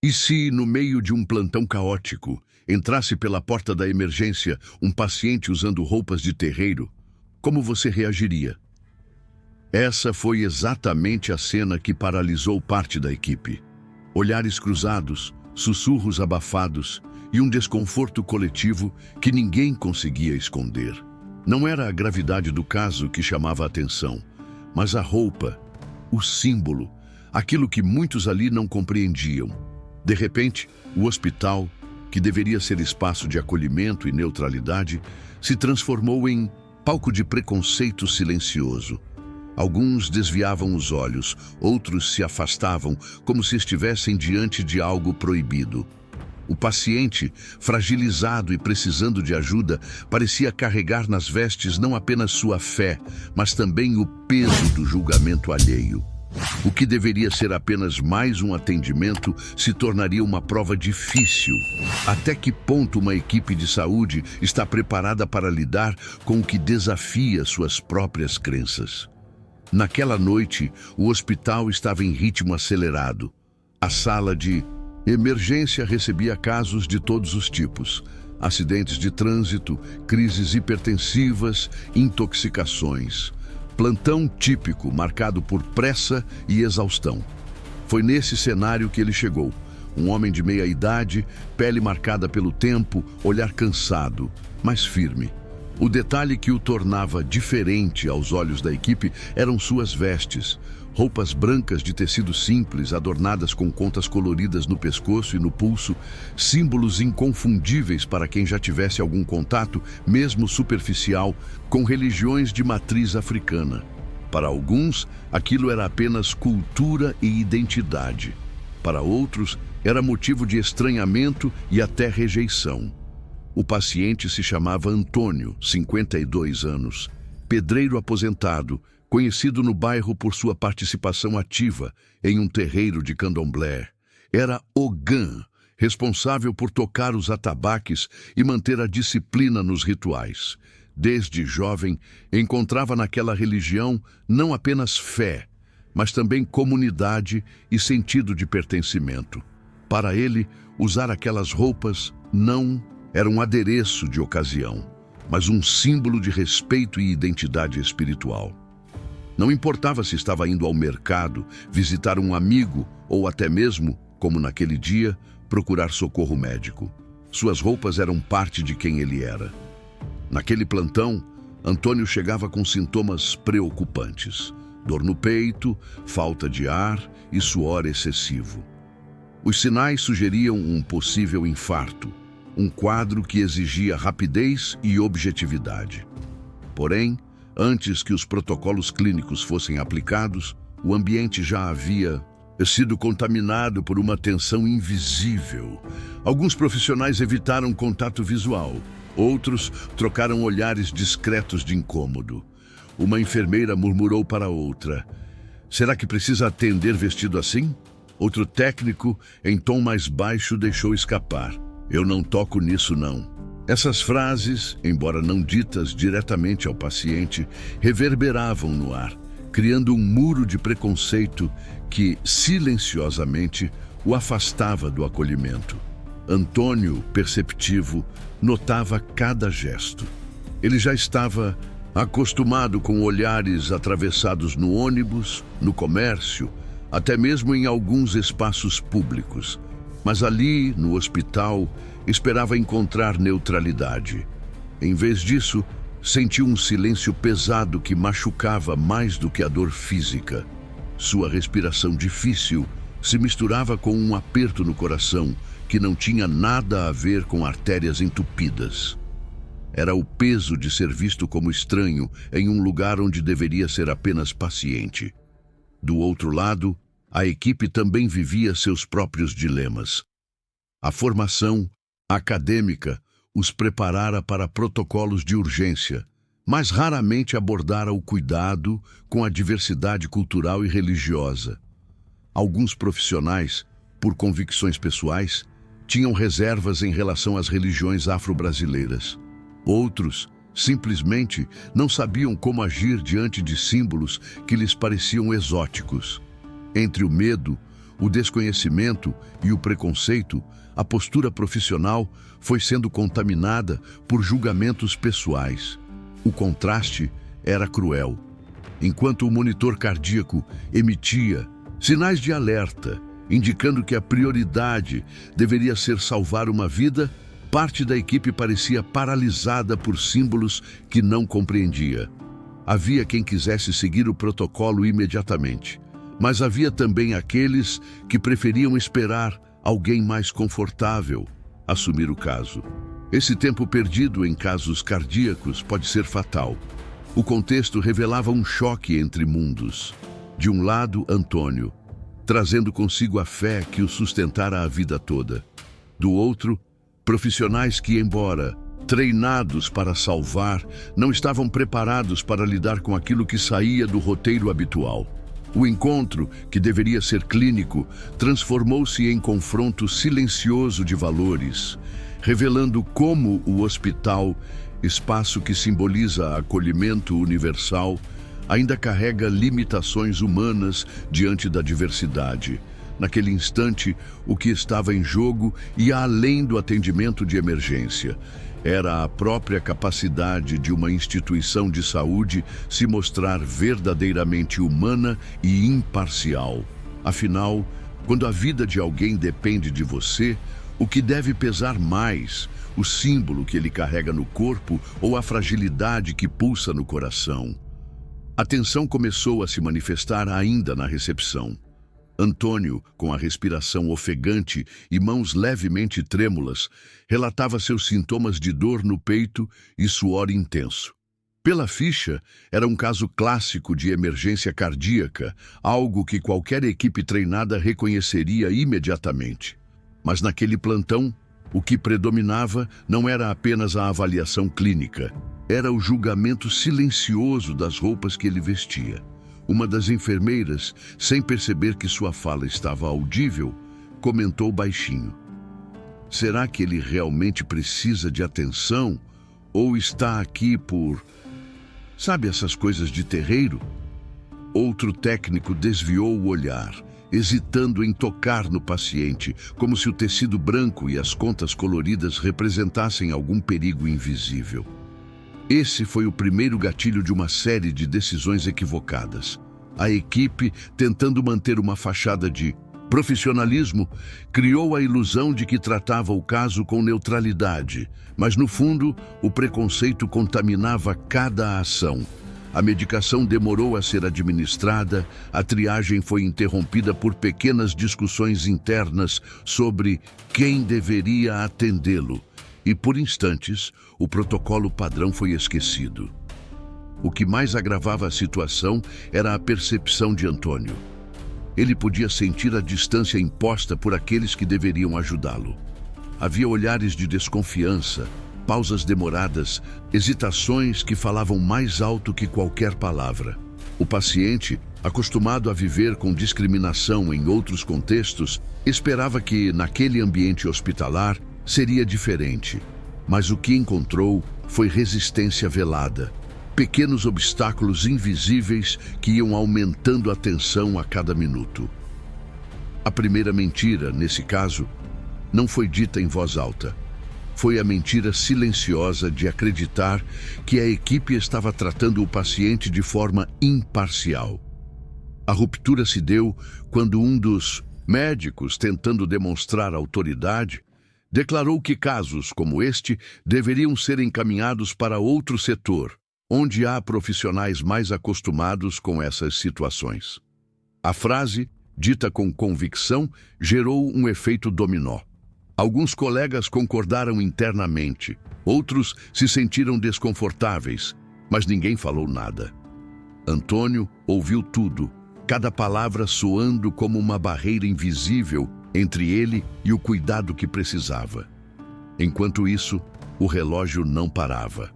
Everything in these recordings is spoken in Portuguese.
E se, no meio de um plantão caótico, entrasse pela porta da emergência um paciente usando roupas de terreiro, como você reagiria? Essa foi exatamente a cena que paralisou parte da equipe. Olhares cruzados, sussurros abafados e um desconforto coletivo que ninguém conseguia esconder. Não era a gravidade do caso que chamava a atenção, mas a roupa, o símbolo, aquilo que muitos ali não compreendiam. De repente, o hospital, que deveria ser espaço de acolhimento e neutralidade, se transformou em palco de preconceito silencioso. Alguns desviavam os olhos, outros se afastavam, como se estivessem diante de algo proibido. O paciente, fragilizado e precisando de ajuda, parecia carregar nas vestes não apenas sua fé, mas também o peso do julgamento alheio. O que deveria ser apenas mais um atendimento se tornaria uma prova difícil. Até que ponto uma equipe de saúde está preparada para lidar com o que desafia suas próprias crenças? Naquela noite, o hospital estava em ritmo acelerado. A sala de emergência recebia casos de todos os tipos: acidentes de trânsito, crises hipertensivas, intoxicações. Plantão típico, marcado por pressa e exaustão. Foi nesse cenário que ele chegou. Um homem de meia idade, pele marcada pelo tempo, olhar cansado, mas firme. O detalhe que o tornava diferente aos olhos da equipe eram suas vestes. Roupas brancas de tecido simples, adornadas com contas coloridas no pescoço e no pulso, símbolos inconfundíveis para quem já tivesse algum contato, mesmo superficial, com religiões de matriz africana. Para alguns, aquilo era apenas cultura e identidade. Para outros, era motivo de estranhamento e até rejeição. O paciente se chamava Antônio, 52 anos, pedreiro aposentado, conhecido no bairro por sua participação ativa em um terreiro de candomblé. Era Ogã, responsável por tocar os atabaques e manter a disciplina nos rituais. Desde jovem, encontrava naquela religião não apenas fé, mas também comunidade e sentido de pertencimento. Para ele, usar aquelas roupas não era um adereço de ocasião, mas um símbolo de respeito e identidade espiritual. Não importava se estava indo ao mercado, visitar um amigo ou até mesmo, como naquele dia, procurar socorro médico. Suas roupas eram parte de quem ele era. Naquele plantão, Antônio chegava com sintomas preocupantes: dor no peito, falta de ar e suor excessivo. Os sinais sugeriam um possível infarto, um quadro que exigia rapidez e objetividade. Porém, antes que os protocolos clínicos fossem aplicados, o ambiente já havia sido contaminado por uma tensão invisível. Alguns profissionais evitaram contato visual, outros trocaram olhares discretos de incômodo. Uma enfermeira murmurou para outra: "Será que precisa atender vestido assim?" Outro técnico, em tom mais baixo, deixou escapar: "Eu não toco nisso, não." Essas frases, embora não ditas diretamente ao paciente, reverberavam no ar, criando um muro de preconceito que, silenciosamente, o afastava do acolhimento. Antônio, perceptivo, notava cada gesto. Ele já estava acostumado com olhares atravessados no ônibus, no comércio, até mesmo em alguns espaços públicos. Mas ali, no hospital, esperava encontrar neutralidade. Em vez disso, sentiu um silêncio pesado que machucava mais do que a dor física. Sua respiração difícil se misturava com um aperto no coração que não tinha nada a ver com artérias entupidas. Era o peso de ser visto como estranho em um lugar onde deveria ser apenas paciente. Do outro lado, a equipe também vivia seus próprios dilemas. A formação acadêmica os preparara para protocolos de urgência, mas raramente abordara o cuidado com a diversidade cultural e religiosa. Alguns profissionais, por convicções pessoais, tinham reservas em relação às religiões afro-brasileiras. Outros, simplesmente, não sabiam como agir diante de símbolos que lhes pareciam exóticos. Entre o medo, o desconhecimento e o preconceito, a postura profissional foi sendo contaminada por julgamentos pessoais. O contraste era cruel. Enquanto o monitor cardíaco emitia sinais de alerta, indicando que a prioridade deveria ser salvar uma vida, parte da equipe parecia paralisada por símbolos que não compreendia. Havia quem quisesse seguir o protocolo imediatamente, mas havia também aqueles que preferiam esperar alguém mais confortável assumir o caso. Esse tempo perdido em casos cardíacos pode ser fatal. O contexto revelava um choque entre mundos. De um lado, Antônio, trazendo consigo a fé que o sustentara a vida toda. Do outro, profissionais que, embora treinados para salvar, não estavam preparados para lidar com aquilo que saía do roteiro habitual. O encontro, que deveria ser clínico, transformou-se em confronto silencioso de valores, revelando como o hospital, espaço que simboliza acolhimento universal, ainda carrega limitações humanas diante da diversidade. Naquele instante, o que estava em jogo ia além do atendimento de emergência. Era a própria capacidade de uma instituição de saúde se mostrar verdadeiramente humana e imparcial. Afinal, quando a vida de alguém depende de você, o que deve pesar mais? O símbolo que ele carrega no corpo ou a fragilidade que pulsa no coração? A tensão começou a se manifestar ainda na recepção. Antônio, com a respiração ofegante e mãos levemente trêmulas, relatava seus sintomas de dor no peito e suor intenso. Pela ficha, era um caso clássico de emergência cardíaca, algo que qualquer equipe treinada reconheceria imediatamente. Mas naquele plantão, o que predominava não era apenas a avaliação clínica, era o julgamento silencioso das roupas que ele vestia. Uma das enfermeiras, sem perceber que sua fala estava audível, comentou baixinho: "Será que ele realmente precisa de atenção? Ou está aqui por... sabe essas coisas de terreiro?" Outro técnico desviou o olhar, hesitando em tocar no paciente, como se o tecido branco e as contas coloridas representassem algum perigo invisível. Esse foi o primeiro gatilho de uma série de decisões equivocadas. A equipe, tentando manter uma fachada de profissionalismo, criou a ilusão de que tratava o caso com neutralidade, mas no fundo, o preconceito contaminava cada ação. A medicação demorou a ser administrada, a triagem foi interrompida por pequenas discussões internas sobre quem deveria atendê-lo. E por instantes, o protocolo padrão foi esquecido. O que mais agravava a situação era a percepção de Antônio. Ele podia sentir a distância imposta por aqueles que deveriam ajudá-lo. Havia olhares de desconfiança, pausas demoradas, hesitações que falavam mais alto que qualquer palavra. O paciente, acostumado a viver com discriminação em outros contextos, esperava que, naquele ambiente hospitalar, seria diferente, mas o que encontrou foi resistência velada, pequenos obstáculos invisíveis que iam aumentando a tensão a cada minuto. A primeira mentira, nesse caso, não foi dita em voz alta. Foi a mentira silenciosa de acreditar que a equipe estava tratando o paciente de forma imparcial. A ruptura se deu quando um dos médicos, tentando demonstrar autoridade, declarou que casos como este deveriam ser encaminhados para outro setor, onde há profissionais mais acostumados com essas situações. A frase, dita com convicção, gerou um efeito dominó. Alguns colegas concordaram internamente, outros se sentiram desconfortáveis, mas ninguém falou nada. Antônio ouviu tudo, cada palavra soando como uma barreira invisível entre ele e o cuidado que precisava. Enquanto isso, o relógio não parava.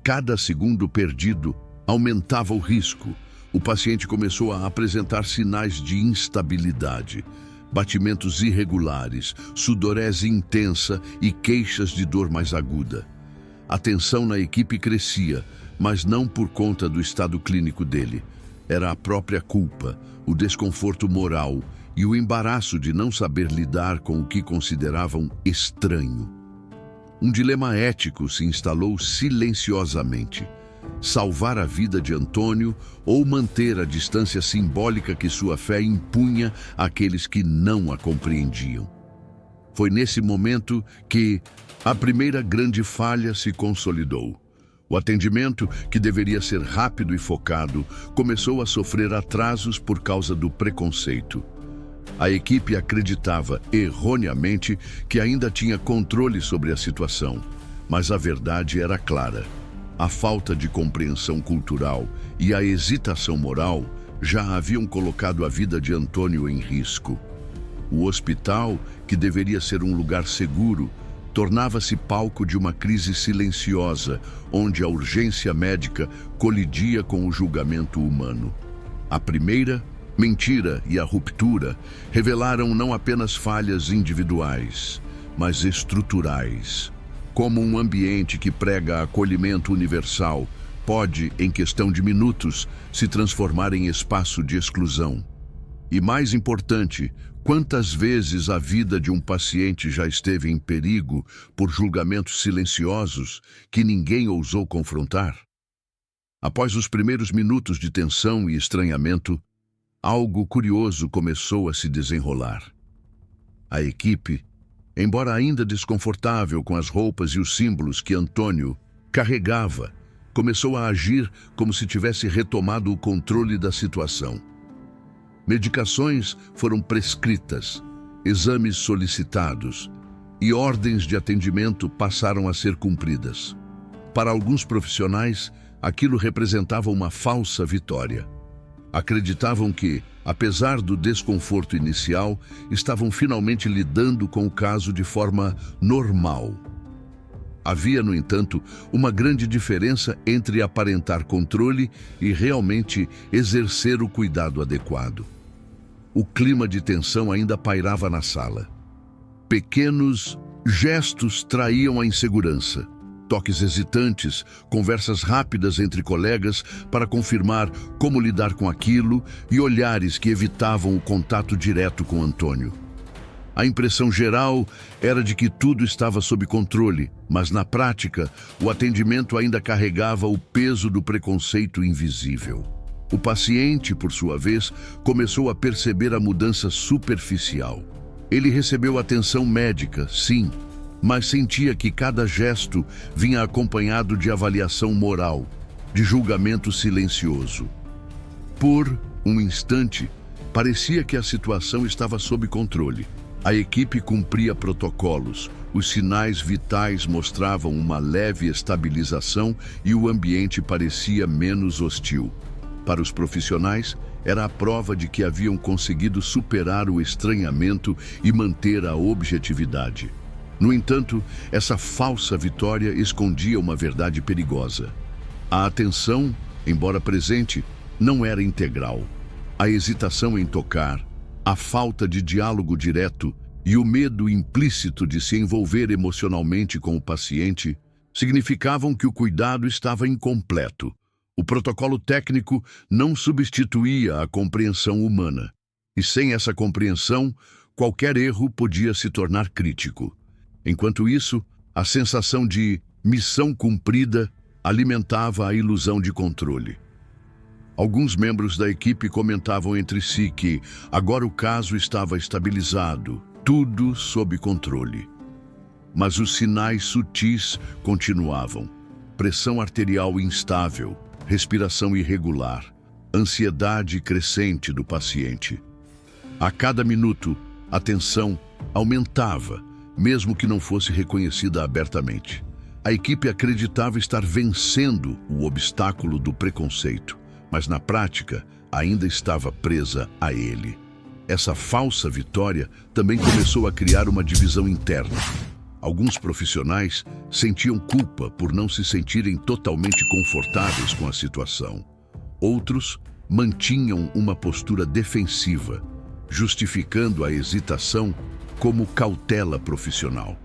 Cada segundo perdido aumentava o risco. O paciente começou a apresentar sinais de instabilidade, batimentos irregulares, sudorese intensa e queixas de dor mais aguda. A tensão na equipe crescia, mas não por conta do estado clínico dele. Era a própria culpa, o desconforto moral, e o embaraço de não saber lidar com o que consideravam estranho. Um dilema ético se instalou silenciosamente: salvar a vida de Antônio ou manter a distância simbólica que sua fé impunha àqueles que não a compreendiam. Foi nesse momento que a primeira grande falha se consolidou. O atendimento, que deveria ser rápido e focado, começou a sofrer atrasos por causa do preconceito. A equipe acreditava, erroneamente, que ainda tinha controle sobre a situação, mas a verdade era clara. A falta de compreensão cultural e a hesitação moral já haviam colocado a vida de Antônio em risco. O hospital, que deveria ser um lugar seguro, tornava-se palco de uma crise silenciosa, onde a urgência médica colidia com o julgamento humano. A primeira mentira e a ruptura revelaram não apenas falhas individuais, mas estruturais. Como um ambiente que prega acolhimento universal pode, em questão de minutos, se transformar em espaço de exclusão. E mais importante, quantas vezes a vida de um paciente já esteve em perigo por julgamentos silenciosos que ninguém ousou confrontar? Após os primeiros minutos de tensão e estranhamento, algo curioso começou a se desenrolar. A equipe, embora ainda desconfortável com as roupas e os símbolos que Antônio carregava, começou a agir como se tivesse retomado o controle da situação. Medicações foram prescritas, exames solicitados e ordens de atendimento passaram a ser cumpridas. Para alguns profissionais, aquilo representava uma falsa vitória. Acreditavam que, apesar do desconforto inicial, estavam finalmente lidando com o caso de forma normal. Havia, no entanto, uma grande diferença entre aparentar controle e realmente exercer o cuidado adequado. O clima de tensão ainda pairava na sala. Pequenos gestos traíam a insegurança. Toques hesitantes, conversas rápidas entre colegas para confirmar como lidar com aquilo e olhares que evitavam o contato direto com Antônio. A impressão geral era de que tudo estava sob controle, mas na prática, o atendimento ainda carregava o peso do preconceito invisível. O paciente, por sua vez, começou a perceber a mudança superficial. Ele recebeu atenção médica, sim, mas sentia que cada gesto vinha acompanhado de avaliação moral, de julgamento silencioso. Por um instante, parecia que a situação estava sob controle. A equipe cumpria protocolos, os sinais vitais mostravam uma leve estabilização e o ambiente parecia menos hostil. Para os profissionais, era a prova de que haviam conseguido superar o estranhamento e manter a objetividade. No entanto, essa falsa vitória escondia uma verdade perigosa. A atenção, embora presente, não era integral. A hesitação em tocar, a falta de diálogo direto e o medo implícito de se envolver emocionalmente com o paciente significavam que o cuidado estava incompleto. O protocolo técnico não substituía a compreensão humana. E sem essa compreensão, qualquer erro podia se tornar crítico. Enquanto isso, a sensação de missão cumprida alimentava a ilusão de controle. Alguns membros da equipe comentavam entre si que agora o caso estava estabilizado, tudo sob controle. Mas os sinais sutis continuavam: pressão arterial instável, respiração irregular, ansiedade crescente do paciente. A cada minuto, a tensão aumentava, mesmo que não fosse reconhecida abertamente. A equipe acreditava estar vencendo o obstáculo do preconceito, mas na prática ainda estava presa a ele. Essa falsa vitória também começou a criar uma divisão interna. Alguns profissionais sentiam culpa por não se sentirem totalmente confortáveis com a situação. Outros mantinham uma postura defensiva, justificando a hesitação como cautela profissional.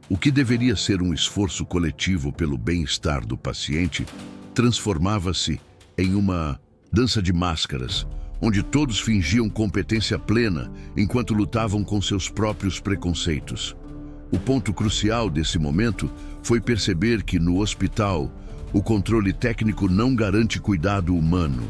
O que deveria ser um esforço coletivo pelo bem-estar do paciente transformava-se em uma dança de máscaras, onde todos fingiam competência plena enquanto lutavam com seus próprios preconceitos. O ponto crucial desse momento foi perceber que, no hospital, o controle técnico não garante cuidado humano.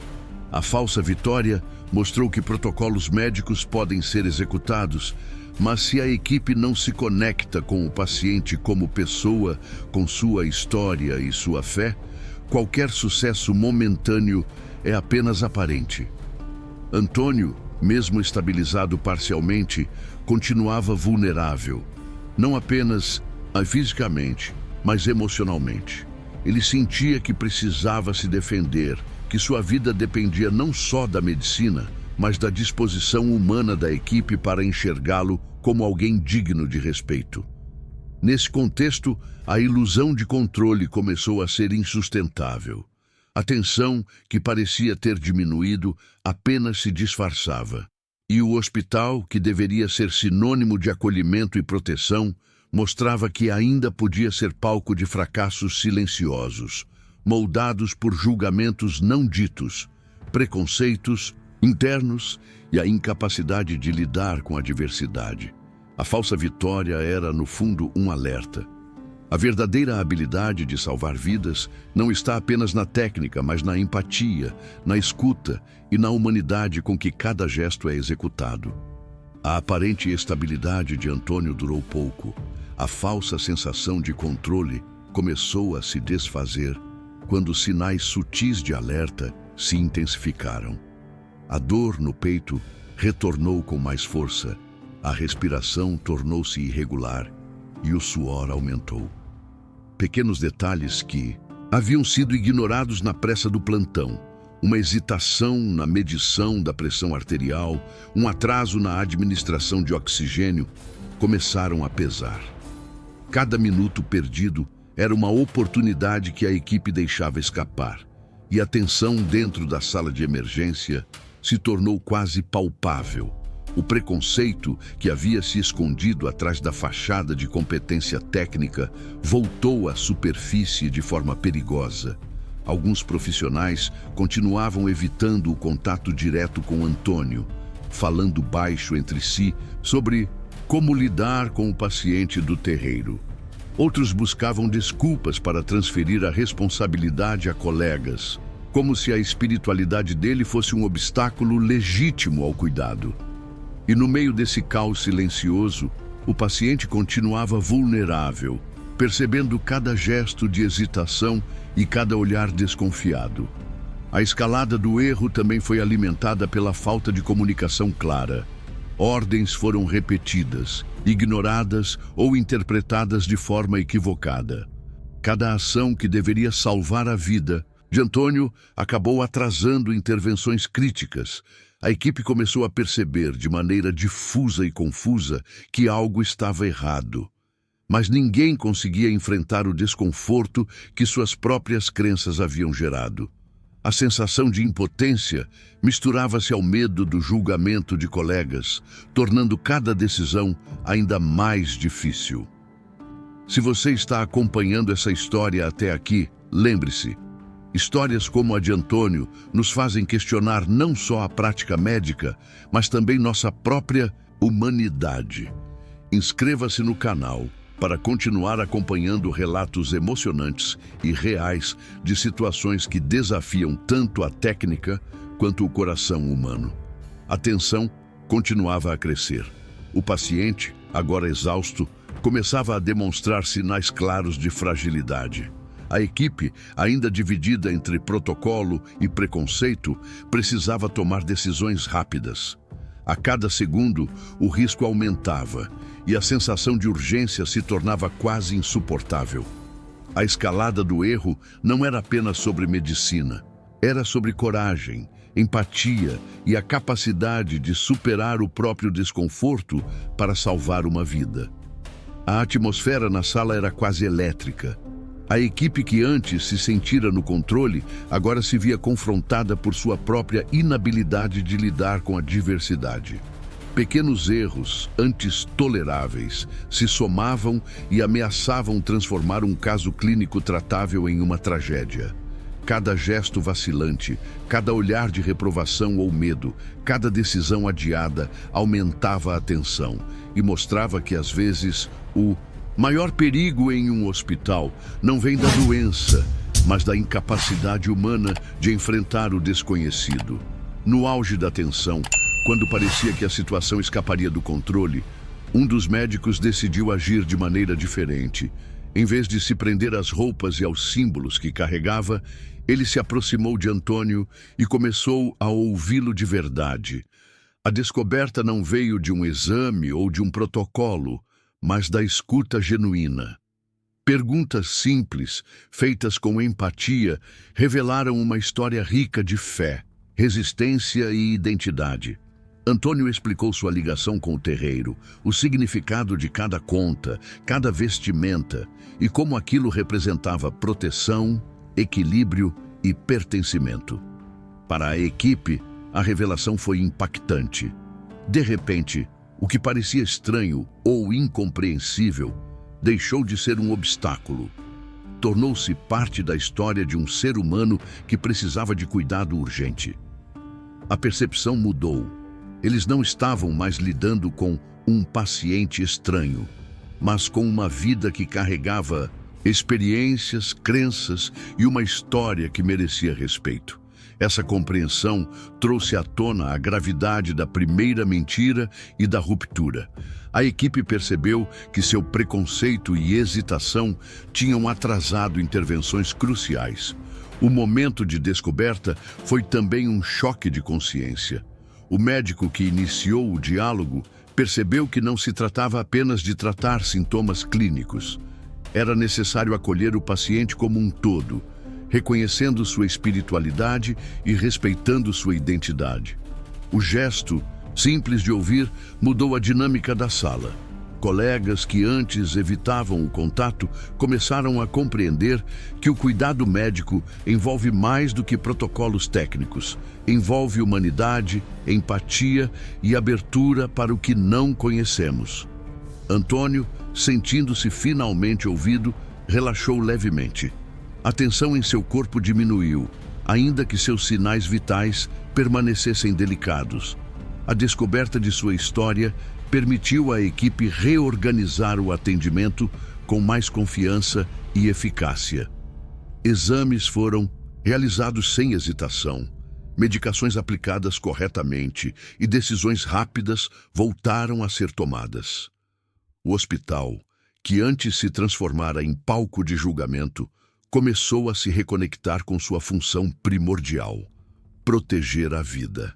A falsa vitória mostrou que protocolos médicos podem ser executados, mas se a equipe não se conecta com o paciente como pessoa, com sua história e sua fé, qualquer sucesso momentâneo é apenas aparente. Antônio, mesmo estabilizado parcialmente, continuava vulnerável, não apenas fisicamente, mas emocionalmente. Ele sentia que precisava se defender, que sua vida dependia não só da medicina, mas da disposição humana da equipe para enxergá-lo como alguém digno de respeito. Nesse contexto, a ilusão de controle começou a ser insustentável. A tensão, que parecia ter diminuído, apenas se disfarçava. E o hospital, que deveria ser sinônimo de acolhimento e proteção, mostrava que ainda podia ser palco de fracassos silenciosos, moldados por julgamentos não ditos, preconceitos internos e a incapacidade de lidar com a diversidade. A falsa vitória era, no fundo, um alerta. A verdadeira habilidade de salvar vidas não está apenas na técnica, mas na empatia, na escuta e na humanidade com que cada gesto é executado. A aparente estabilidade de Antônio durou pouco. A falsa sensação de controle começou a se desfazer quando sinais sutis de alerta se intensificaram. A dor no peito retornou com mais força, a respiração tornou-se irregular e o suor aumentou. Pequenos detalhes que haviam sido ignorados na pressa do plantão, uma hesitação na medição da pressão arterial, um atraso na administração de oxigênio, começaram a pesar. Cada minuto perdido era uma oportunidade que a equipe deixava escapar, e a tensão dentro da sala de emergência se tornou quase palpável. O preconceito que havia se escondido atrás da fachada de competência técnica voltou à superfície de forma perigosa. Alguns profissionais continuavam evitando o contato direto com Antônio, falando baixo entre si sobre como lidar com o paciente do terreiro. Outros buscavam desculpas para transferir a responsabilidade a colegas, como se a espiritualidade dele fosse um obstáculo legítimo ao cuidado. E no meio desse caos silencioso, o paciente continuava vulnerável, percebendo cada gesto de hesitação e cada olhar desconfiado. A escalada do erro também foi alimentada pela falta de comunicação clara. Ordens foram repetidas, ignoradas ou interpretadas de forma equivocada. Cada ação que deveria salvar a vida de Antônio acabou atrasando intervenções críticas. A equipe começou a perceber, de maneira difusa e confusa, que algo estava errado. Mas ninguém conseguia enfrentar o desconforto que suas próprias crenças haviam gerado. A sensação de impotência misturava-se ao medo do julgamento de colegas, tornando cada decisão ainda mais difícil. Se você está acompanhando essa história até aqui, lembre-se, histórias como a de Antônio nos fazem questionar não só a prática médica, mas também nossa própria humanidade. Inscreva-se no canal para continuar acompanhando relatos emocionantes e reais de situações que desafiam tanto a técnica quanto o coração humano. A tensão continuava a crescer. O paciente, agora exausto, começava a demonstrar sinais claros de fragilidade. A equipe, ainda dividida entre protocolo e preconceito, precisava tomar decisões rápidas. A cada segundo, o risco aumentava e a sensação de urgência se tornava quase insuportável. A escalada do erro não era apenas sobre medicina, era sobre coragem, empatia e a capacidade de superar o próprio desconforto para salvar uma vida. A atmosfera na sala era quase elétrica. A equipe que antes se sentira no controle, agora se via confrontada por sua própria inabilidade de lidar com a diversidade. Pequenos erros, antes toleráveis, se somavam e ameaçavam transformar um caso clínico tratável em uma tragédia. Cada gesto vacilante, cada olhar de reprovação ou medo, cada decisão adiada aumentava a tensão e mostrava que, às vezes, o maior perigo em um hospital não vem da doença, mas da incapacidade humana de enfrentar o desconhecido. No auge da tensão, quando parecia que a situação escaparia do controle, um dos médicos decidiu agir de maneira diferente. Em vez de se prender às roupas e aos símbolos que carregava, ele se aproximou de Antônio e começou a ouvi-lo de verdade. A descoberta não veio de um exame ou de um protocolo, mas da escuta genuína. Perguntas simples, feitas com empatia, revelaram uma história rica de fé, resistência e identidade. Antônio explicou sua ligação com o terreiro, o significado de cada conta, cada vestimenta e como aquilo representava proteção, equilíbrio e pertencimento. Para a equipe, a revelação foi impactante. De repente, o que parecia estranho ou incompreensível deixou de ser um obstáculo. Tornou-se parte da história de um ser humano que precisava de cuidado urgente. A percepção mudou. Eles não estavam mais lidando com um paciente estranho, mas com uma vida que carregava experiências, crenças e uma história que merecia respeito. Essa compreensão trouxe à tona a gravidade da primeira mentira e da ruptura. A equipe percebeu que seu preconceito e hesitação tinham atrasado intervenções cruciais. O momento de descoberta foi também um choque de consciência. O médico que iniciou o diálogo percebeu que não se tratava apenas de tratar sintomas clínicos. Era necessário acolher o paciente como um todo, reconhecendo sua espiritualidade e respeitando sua identidade. O gesto, simples de ouvir, mudou a dinâmica da sala. Colegas que antes evitavam o contato começaram a compreender que o cuidado médico envolve mais do que protocolos técnicos. Envolve humanidade, empatia e abertura para o que não conhecemos. Antônio, sentindo-se finalmente ouvido, relaxou levemente. A tensão em seu corpo diminuiu, ainda que seus sinais vitais permanecessem delicados. A descoberta de sua história permitiu à equipe reorganizar o atendimento com mais confiança e eficácia. Exames foram realizados sem hesitação, medicações aplicadas corretamente e decisões rápidas voltaram a ser tomadas. O hospital, que antes se transformara em palco de julgamento, começou a se reconectar com sua função primordial: proteger a vida.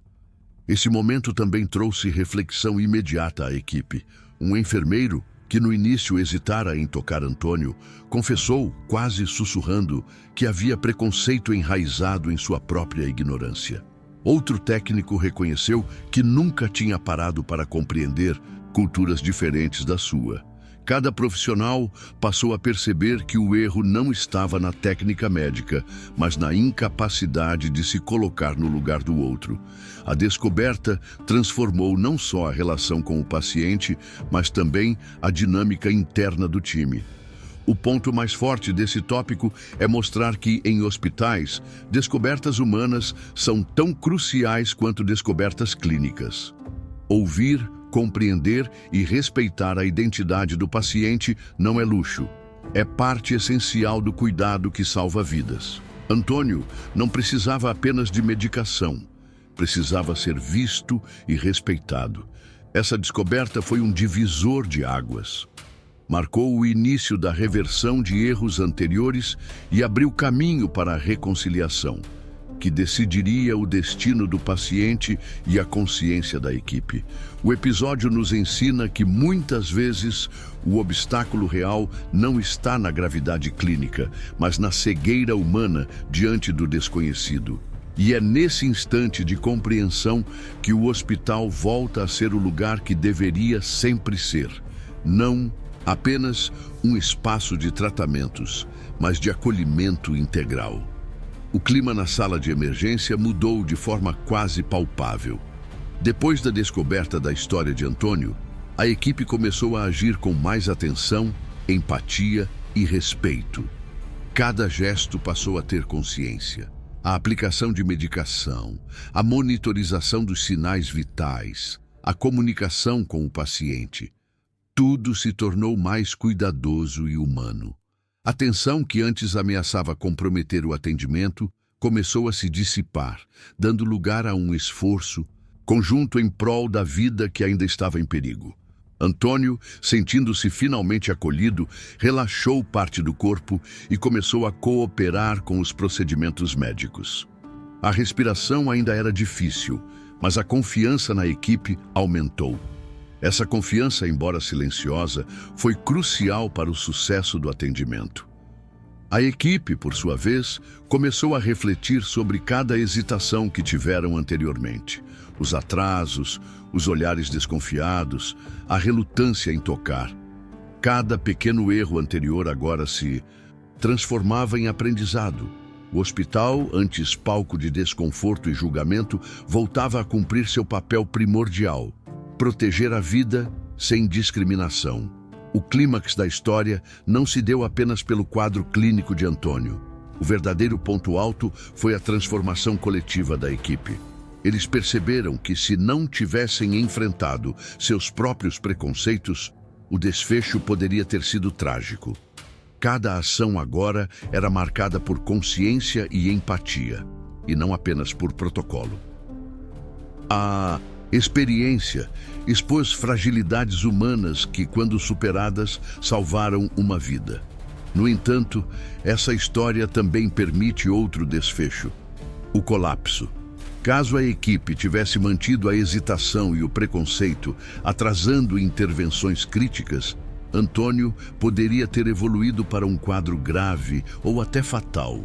Esse momento também trouxe reflexão imediata à equipe. Um enfermeiro, que no início hesitara em tocar Antônio, confessou, quase sussurrando, que havia preconceito enraizado em sua própria ignorância. Outro técnico reconheceu que nunca tinha parado para compreender culturas diferentes da sua. Cada profissional passou a perceber que o erro não estava na técnica médica, mas na incapacidade de se colocar no lugar do outro. A descoberta transformou não só a relação com o paciente, mas também a dinâmica interna do time. O ponto mais forte desse tópico é mostrar que, em hospitais, descobertas humanas são tão cruciais quanto descobertas clínicas. Ouvir, compreender e respeitar a identidade do paciente não é luxo. É parte essencial do cuidado que salva vidas. Antônio não precisava apenas de medicação. Precisava ser visto e respeitado. Essa descoberta foi um divisor de águas. Marcou o início da reversão de erros anteriores e abriu caminho para a reconciliação, que decidiria o destino do paciente e a consciência da equipe. O episódio nos ensina que, muitas vezes, o obstáculo real não está na gravidade clínica, mas na cegueira humana diante do desconhecido. E é nesse instante de compreensão que o hospital volta a ser o lugar que deveria sempre ser. Não apenas um espaço de tratamentos, mas de acolhimento integral. O clima na sala de emergência mudou de forma quase palpável. Depois da descoberta da história de Antônio, a equipe começou a agir com mais atenção, empatia e respeito. Cada gesto passou a ter consciência. A aplicação de medicação, a monitorização dos sinais vitais, a comunicação com o paciente. Tudo se tornou mais cuidadoso e humano. A tensão que antes ameaçava comprometer o atendimento começou a se dissipar, dando lugar a um esforço conjunto em prol da vida que ainda estava em perigo. Antônio, sentindo-se finalmente acolhido, relaxou parte do corpo e começou a cooperar com os procedimentos médicos. A respiração ainda era difícil, mas a confiança na equipe aumentou. Essa confiança, embora silenciosa, foi crucial para o sucesso do atendimento. A equipe, por sua vez, começou a refletir sobre cada hesitação que tiveram anteriormente. Os atrasos, os olhares desconfiados, a relutância em tocar. Cada pequeno erro anterior agora se transformava em aprendizado. O hospital, antes palco de desconforto e julgamento, voltava a cumprir seu papel primordial: proteger a vida sem discriminação. O clímax da história não se deu apenas pelo quadro clínico de Antônio. O verdadeiro ponto alto foi a transformação coletiva da equipe. Eles perceberam que, se não tivessem enfrentado seus próprios preconceitos, o desfecho poderia ter sido trágico. Cada ação agora era marcada por consciência e empatia, e não apenas por protocolo. A experiência expôs fragilidades humanas que, quando superadas, salvaram uma vida. No entanto, essa história também permite outro desfecho: o colapso. Caso a equipe tivesse mantido a hesitação e o preconceito, atrasando intervenções críticas, Antônio poderia ter evoluído para um quadro grave ou até fatal.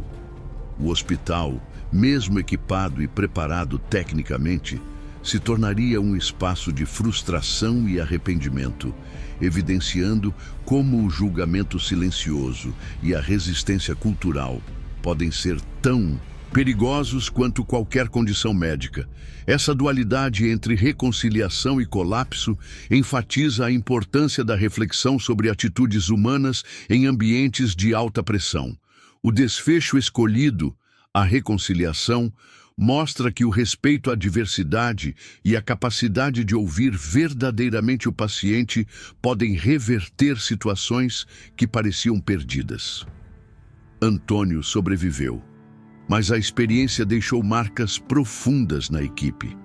O hospital, mesmo equipado e preparado tecnicamente, se tornaria um espaço de frustração e arrependimento, evidenciando como o julgamento silencioso e a resistência cultural podem ser tão perigosos quanto qualquer condição médica. Essa dualidade entre reconciliação e colapso enfatiza a importância da reflexão sobre atitudes humanas em ambientes de alta pressão. O desfecho escolhido, a reconciliação, mostra que o respeito à diversidade e a capacidade de ouvir verdadeiramente o paciente podem reverter situações que pareciam perdidas. Antônio sobreviveu, mas a experiência deixou marcas profundas na equipe.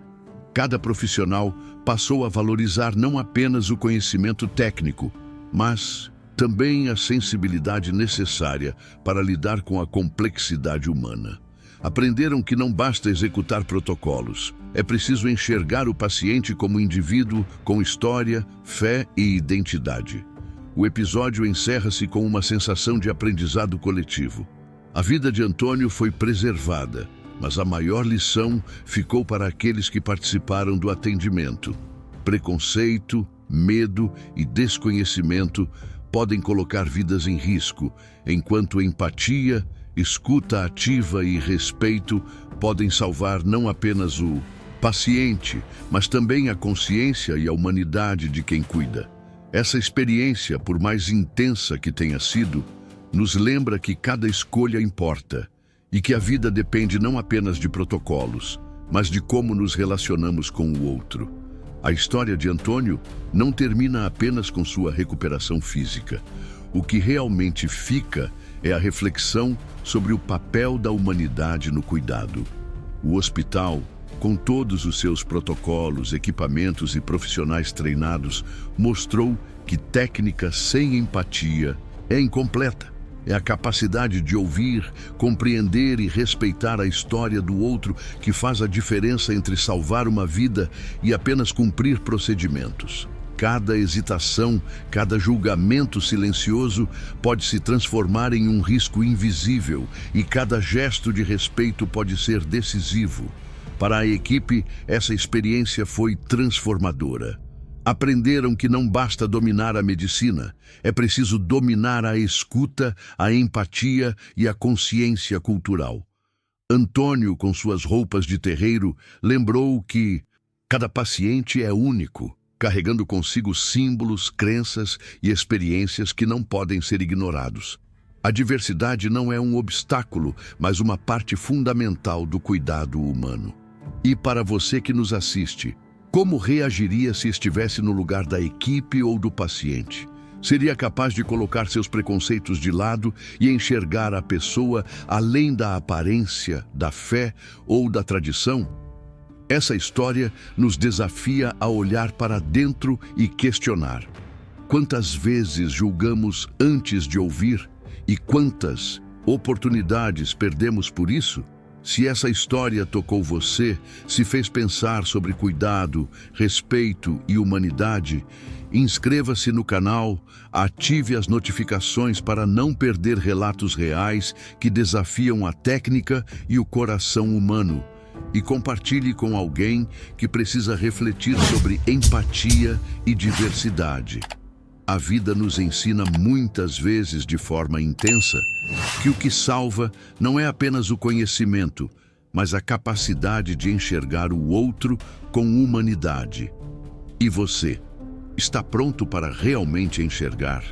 Cada profissional passou a valorizar não apenas o conhecimento técnico, mas também a sensibilidade necessária para lidar com a complexidade humana. Aprenderam que não basta executar protocolos, é preciso enxergar o paciente como indivíduo com história, fé e identidade. O episódio encerra-se com uma sensação de aprendizado coletivo. A vida de Antônio foi preservada, mas a maior lição ficou para aqueles que participaram do atendimento. Preconceito, medo e desconhecimento podem colocar vidas em risco, enquanto empatia, escuta ativa e respeito podem salvar não apenas o paciente, mas também a consciência e a humanidade de quem cuida. Essa experiência, por mais intensa que tenha sido, nos lembra que cada escolha importa e que a vida depende não apenas de protocolos, mas de como nos relacionamos com o outro. A história de Antônio não termina apenas com sua recuperação física. O que realmente fica é a reflexão sobre o papel da humanidade no cuidado. O hospital, com todos os seus protocolos, equipamentos e profissionais treinados, mostrou que técnica sem empatia é incompleta. É a capacidade de ouvir, compreender e respeitar a história do outro que faz a diferença entre salvar uma vida e apenas cumprir procedimentos. Cada hesitação, cada julgamento silencioso pode se transformar em um risco invisível e cada gesto de respeito pode ser decisivo. Para a equipe, essa experiência foi transformadora. Aprenderam que não basta dominar a medicina, é preciso dominar a escuta, a empatia e a consciência cultural. Antônio, com suas roupas de terreiro, lembrou que cada paciente é único, carregando consigo símbolos, crenças e experiências que não podem ser ignorados. A diversidade não é um obstáculo, mas uma parte fundamental do cuidado humano. E para você que nos assiste, como reagiria se estivesse no lugar da equipe ou do paciente? Seria capaz de colocar seus preconceitos de lado e enxergar a pessoa além da aparência, da fé ou da tradição? Essa história nos desafia a olhar para dentro e questionar. Quantas vezes julgamos antes de ouvir e quantas oportunidades perdemos por isso? Se essa história tocou você, se fez pensar sobre cuidado, respeito e humanidade, inscreva-se no canal, ative as notificações para não perder relatos reais que desafiam a técnica e o coração humano. E compartilhe com alguém que precisa refletir sobre empatia e diversidade. A vida nos ensina muitas vezes de forma intensa que o que salva não é apenas o conhecimento, mas a capacidade de enxergar o outro com humanidade. E você, está pronto para realmente enxergar?